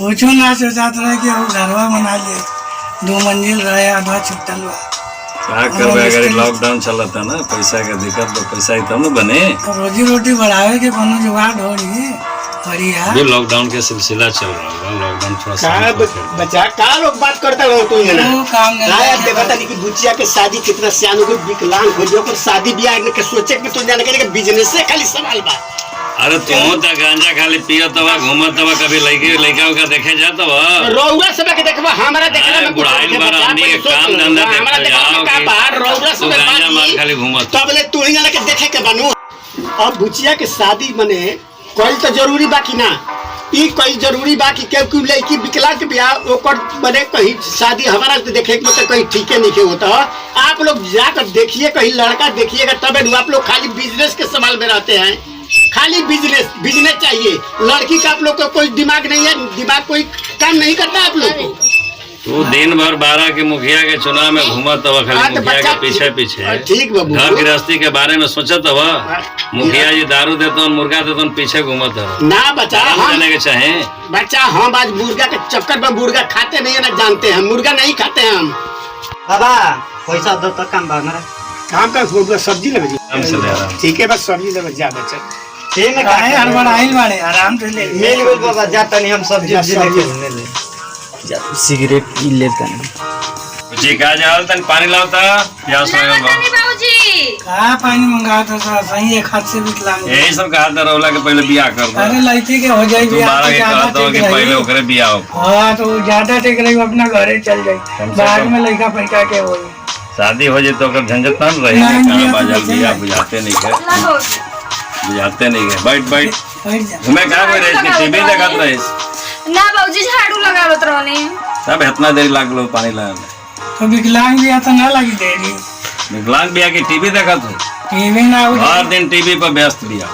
पूछो ना सोचात रहे कि वो घरवा बना लिए 2 मंजिल रहे आधा छुट्टल बा। क्या करबे अगर लॉकडाउन चलता ना पैसा के दिक्कत तो पैसा ही तब न बने तो रोजी रोटी बढ़ावे के कोनो जुगाड़ ढोड़ी बढ़िया। ये लॉकडाउन के सिलसिला चल रहा है। लॉकडाउन थोड़ा सा बच्चा का लोग बात करता रहो तू ना वो काम आया देखा नहीं कि बुचिया के शादी कितना सियान को विकलांग हो जो पर शादी ब्याह के सोचे कि तू जाने के बिजनेस से खाली सवाल बा। अरे तू तो गांजा खाली पियत बा घूमत बा कभी लड़का का देखे जात बा रौरा सब के देखबा हमरा देखला में बुढ़ाई बार आदमी के काम धंधा हमरा देखला का बाहर रौरा सब गांजा मार खाली घूमत तब ले तू ही के देखे के बनू। अब बुचिया के शादी मने कोई तो जरूरी बा कि ना ई कोई जरूरी बा कि क्यों लड़की विकलांग के ब्याह ओकर बने कहीं शादी हमारा तो देखे के मतलब कहीं ठीक है नहीं होता। आप लोग जाकर देखिए कहीं लड़का देखिएगा तब आप लोग खाली बिजनेस के सवाल में रहते हैं। खाली बिजनेस चाहिए। लड़की का आप लोग का कोई दिमाग नहीं है, दिमाग कोई काम नहीं करता आप लोग को। तू दिन भर 12 के मुखिया के चुनाव में घूमत हवा खाली मुखिया के पीछे पीछे ठीक बाबू घर गृहस्थी के बारे में सोचत हवा। मुखिया जी दारू देते मुर्गा देते पीछे घूमत हवा ना बच्चा जाने के चाहे बच्चा हम आज मुर्गा के चक्कर में मुर्गा खाते नहीं है ना जानते हैं मुर्गा नहीं खाते हैं हम। बाबा पैसा दो तो काम बा हमारा काम का सब्जी ले ठीक है बस सब्जी ले जा बच्चा ठीक है काहे हड़बड़ाइल बाड़े आराम से ले मिल गइल बाबा जाता नहीं हम सब्जी लेके ले जा सिगरेट पी लेता नहीं जी का जाल तन पानी लावता प्यास लगल बा बाबूजी का पानी मंगा तो सही एक हाथ से विकलांग यही सब कहा था रौला के पहले बियाह कर दो। अरे लड़की के हो जाए तू 12 के कहता हो कि पहले ओकरे बियाह हो। हाँ तो ज्यादा टेक रही अपना घरे चल जाए बाद में लड़का फैका के हो शादी हो जाए तो ओकर झंझट ना रहे कहां बाजल बियाह बुझाते नहीं है बुझाते नहीं है। बैठ घूमे कहां कोई रहे कि टीवी देखत रहे ना बाबूजी झाड़ू लगावत रहनी सब इतना देर लागलो पानी लाने तो विकलांग बिया तो ना लगी देरी विकलांग बिया की टीवी देखत हो टीवी ना हर दिन टीवी पर व्यस्त बिया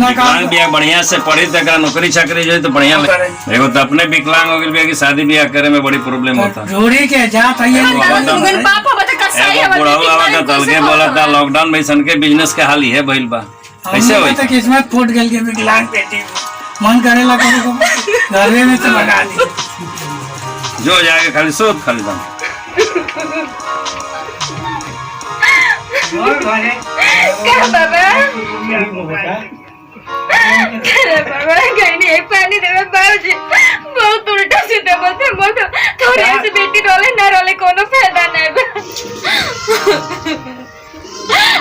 विकलांग बिया बढ़िया से पढ़ी तक नौकरी चाकरी जो तो बढ़िया एगो तो अपने विकलांग हो गइल बिया की शादी बियाह करे में बड़ी प्रॉब्लम होता जोड़ी के जात है पापा बता कसाई है बुढ़ाऊ आवा का तलके बोला था लॉकडाउन में सन के बिजनेस के हाल ही है भइल बा कैसे होई तो किस्मत फूट गल के विकलांग बेटी मन करेला को घरे में से लगा दी जो जाके खाली सोच खाली दम क्या बाबा अरे बाबा कहीं नहीं पानी देवे बाबूजी बहुत उल्टा सीधा बोलते बहुत थोड़ी ऐसी बेटी रोले ना रोले कोनो फायदा नहीं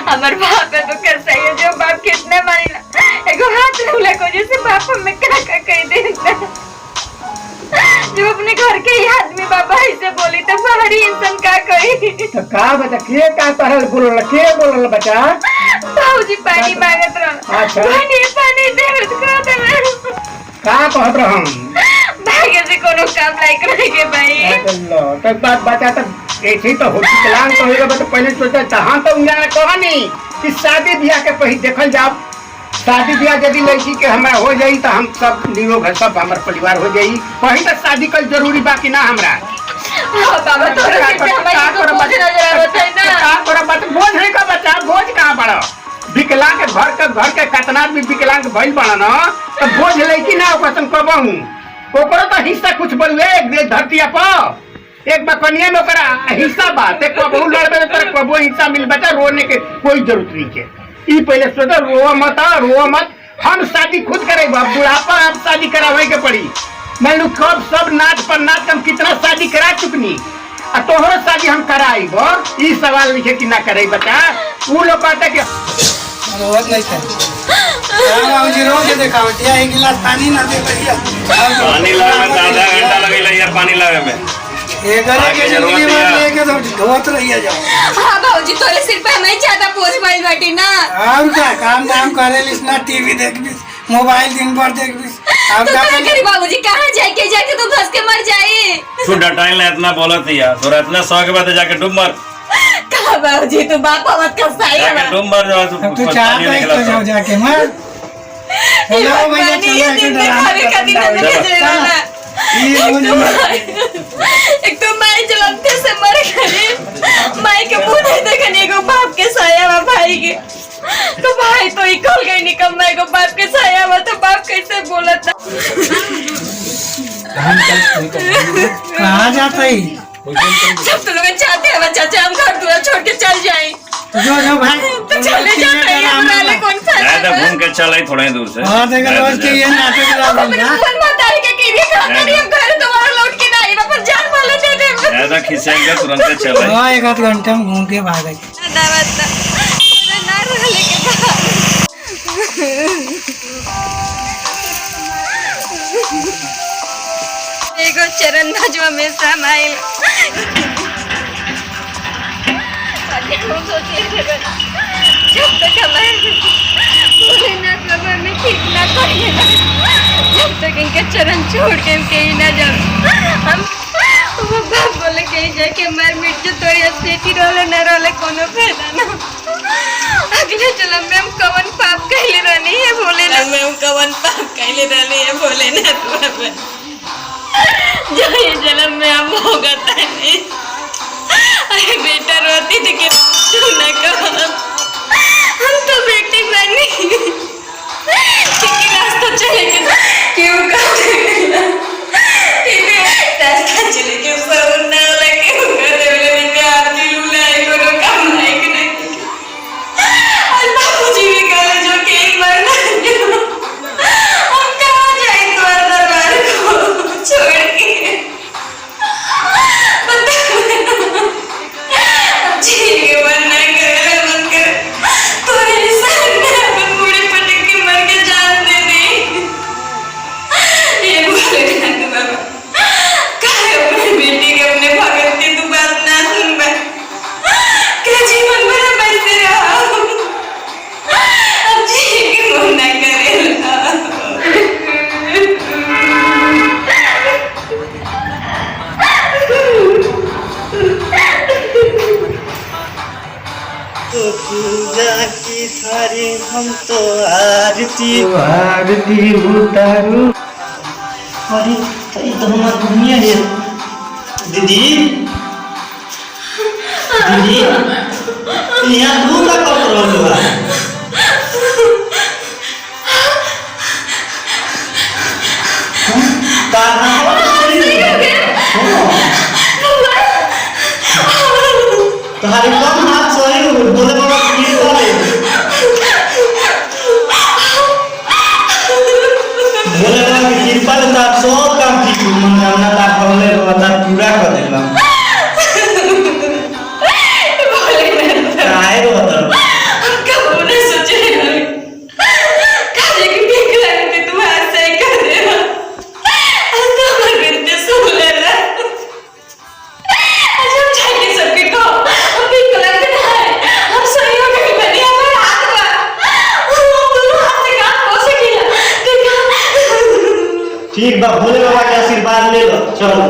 हमार बाप है तो कैसा है जो बाप कितना मानेला एगो हाथ लूला को जैसे बाप हमें क्या कह देता जब अपने घर के ही आदमी बाबा ऐसे बोली तो बाहरी इंसान का कही तो का बता के का तरह बोलल बच्चा बाबूजी पानी मांगत रहा अच्छा पानी देवे तो का कहत रहम भागे से कोनो काम लायक रह के भाई अल्लाह तो बात बता तो ऐसे तो हो विकलांग तो होगा तो पहले सोचा तहां तो उन्हें कहनी कि शादी ब्याह के पहले देखल जाओ शादी ब्याह यदि लड़की के हमारा हो जाई तो हम सब निरोग सब हमार परिवार हो जाई पहले तो शादी कल जरूरी बाकी ना हमरा बाबा तोरा के हमारी बोझ नजर आवत है ना का तोरा बात बोझ है का बच्चा बोझ कहां बड़ा विकलांग के घर के कितना आदमी विकलांग भइल बड़ा ना तो बोझ लड़की ना ओकसन कहबहू ओकरो तो हिस्सा कुछ बलुए एक धरती पर एक बकनिया में ओकरा हिस्सा बात है कहबहू लड़बे तो कहबो हिस्सा मिल बच्चा रोने के कोई जरूरत नहीं है। ई पहले सोचो रो मत हम शादी खुद करे बुढ़ापा आप शादी करावे के पड़ी मान लू कब सब नाच पर नाच हम कितना शादी करा चुकनी और तोहरो शादी हम कराई ई सवाल लिखे कि ना करे बच्चा वो लोग कहते कि रोज नहीं था जी रोज देखावटिया एक गिलास पानी ना दे भैया पानी लावे में आधा घंटा लगेला यार पानी लावे में ये करे के जिंदगी में लेके तो धोत रहिया जाओ। हां बाबूजी तोरे सिर पे हमें ज्यादा बोझ पड़ बाटी ना और क्या काम धाम करे लिसना टीवी देखबिस मोबाइल दिन भर देखबिस अब क्या करी बाबूजी कहां जाके तू धस के मर जाई तू डटाइल ने इतना बोलत है तोरा इतना शौक बात जाके डूब मर कहां बाबूजी तू बाप मत कसाई है जाके डूब मर जो तू चाह तो जाओ जाके मर हेलो भैया चलो एक तो माई जलते से मर गई माई के मुंह नहीं देखने को बाप के साया हुआ भाई के तो भाई तो निकल गई निकम्मा को बाप के साया हुआ तो बाप कैसे बोला था कहाँ जाता है? सब तो लोग चाहते हैं चाचा हम घर दूर छोड़ के चल जाएं। तो जो भाई तो चले जाते हैं हम वाले कौन सा मैं तो घूम के चल आई थोड़ा ही दूर से। हाँ देखो रोज के ये नाटक लगा ना। अपन मातारी के कीड़े का करिए घर दोबारा लौट के ना आए पर जान वाले दे दे। ज्यादा खिसेंगे तुरंत चल आई। हाँ 1 आध घंटे में घूम के भाग गए। दावत ना रहले के बाद एगो चरण भजवा में समाइल हम सोचे जब तक हमारे भोलेनाथ बाबा में ठीक ना करिए जब तक इनके चरण छोड़ के हम कहीं ना जाओ हम वो बाप बोले कहीं जाके मार मिट जो तो ये सेठी रोले ना रोले कोनो फायदा ना अगले जन्म में हम कवन पाप कहले रहनी है भोलेनाथ में हम कवन पाप कहले रहनी है भोलेनाथ बाबा जो ये जन्म में हम भोगता नहीं अरे बेटा रोती थी कि तू ना कहो हम तो बेटी बनी कि रास्ता चले क्यों रास्ता चले के ऊपर ना लगे क्यों देवले ने प्यार दिल उलाई कोनो काम नहीं कि नहीं और बाबूजी भी कहे जो कि एक बार ना हम कहाँ जाए द्वार दरबार को छोड़ के पूजा की थारी हम तो आरती उतारू। अरे तो ये तो हमारा दुनिया है। दीदी दीदी यहाँ दूर का कब रोल हुआ तुम्हारे कम हाथ सोए बोले बाबा प्लीज बोले बाबा की कृपा से आप सब काम ठीक हो मनोकामना ता भोले बाबा पूरा कर देला काहे रो बता हम कब न सोचे काहे की भीख लगती तू ऐसे ही कर दे हम तो मर गए सुन लेना अच्छा चाहिए सबके को हम भीख लगते हैं हम सही हो गए बनी हमारे हाथ में हम दोनों हाथ से काम हो सकेला देखा ठीक बा भोले बाबा के आशीर्वाद ले लो चलो